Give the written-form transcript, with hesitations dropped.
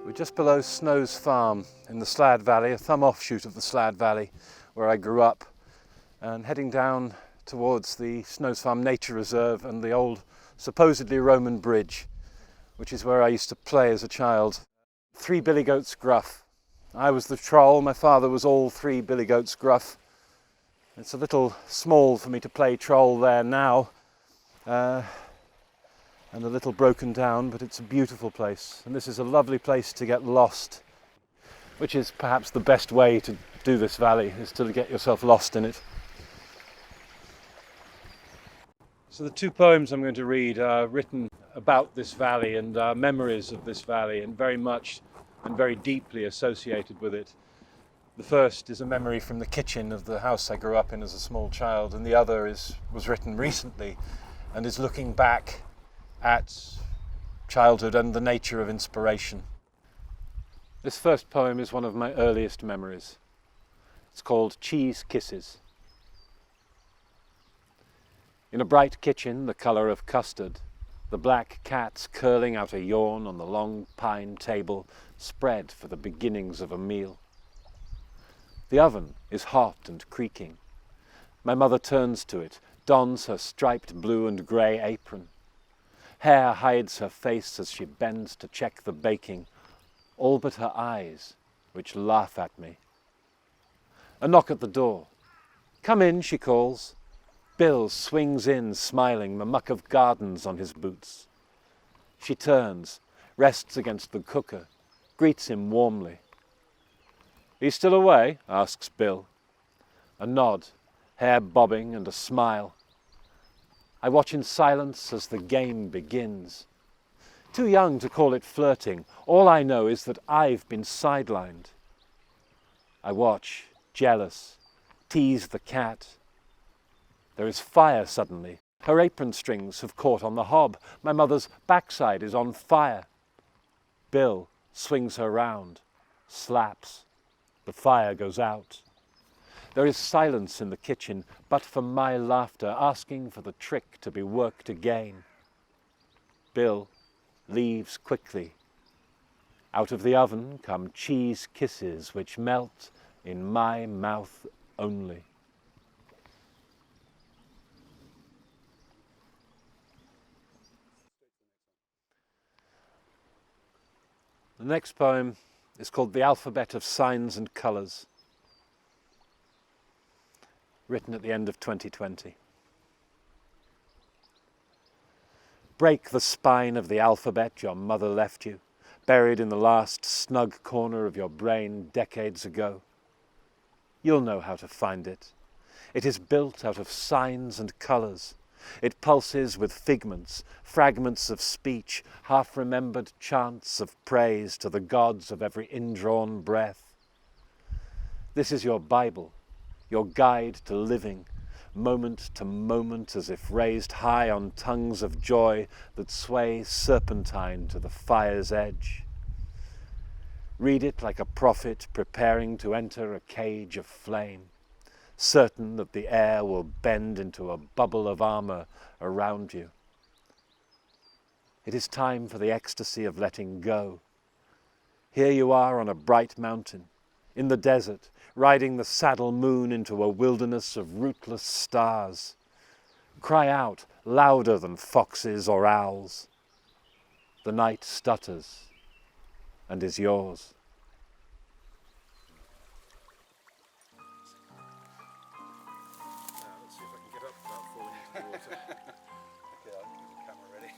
We're just below Snow's Farm in the Slad Valley, a thumb offshoot of the Slad Valley where I grew up, and heading down towards the Snow's Farm Nature Reserve and the old supposedly Roman bridge, which is where I used to play as a child. 3 billy goats gruff. I was the troll, my father was all 3 billy goats gruff. It's a little small for me to play troll there now, and a little broken down, but it's a beautiful place. And this is a lovely place to get lost, which is perhaps the best way to do this valley, is to get yourself lost in it. So the 2 poems I'm going to read are written about this valley and memories of this valley, and very much and very deeply associated with it. The first is a memory from the kitchen of the house I grew up in as a small child, and the other was written recently and is looking back at childhood and the nature of inspiration. This first poem is one of my earliest memories. It's called Cheese Kisses. In a bright kitchen, the colour of custard, the black cats curling out a yawn on the long pine table, spread for the beginnings of a meal. The oven is hot and creaking. My mother turns to it, dons her striped blue and grey apron. Hair hides her face as she bends to check the baking, all but her eyes, which laugh at me. A knock at the door. "Come in," she calls. Bill swings in, smiling, the muck of gardens on his boots. She turns, rests against the cooker, greets him warmly. "Are you still away?" asks Bill. A nod, hair bobbing, and a smile. I watch in silence as the game begins. Too young to call it flirting. All I know is that I've been sidelined. I watch, jealous, tease the cat. There is fire suddenly. Her apron strings have caught on the hob. My mother's backside is on fire. Bill swings her round, slaps. The fire goes out. There is silence in the kitchen, but for my laughter, asking for the trick to be worked again. Bill leaves quickly. Out of the oven come cheese kisses which melt in my mouth only. The next poem is called The Alphabet of Signs and Colours, written at the end of 2020. Break the spine of the alphabet your mother left you, buried in the last snug corner of your brain decades ago. You'll know how to find it. It is built out of signs and colours. It pulses with figments, fragments of speech, half-remembered chants of praise to the gods of every indrawn breath. This is your Bible, your guide to living, moment to moment, as if raised high on tongues of joy that sway serpentine to the fire's edge. Read it like a prophet preparing to enter a cage of flame, certain that the air will bend into a bubble of armor around you. It is time for the ecstasy of letting go. Here you are on a bright mountain, in the desert, riding the saddle moon into a wilderness of rootless stars. Cry out louder than foxes or owls. The night stutters and is yours. Let's see if I can get up without falling into the water. Okay, I'll keep the camera ready.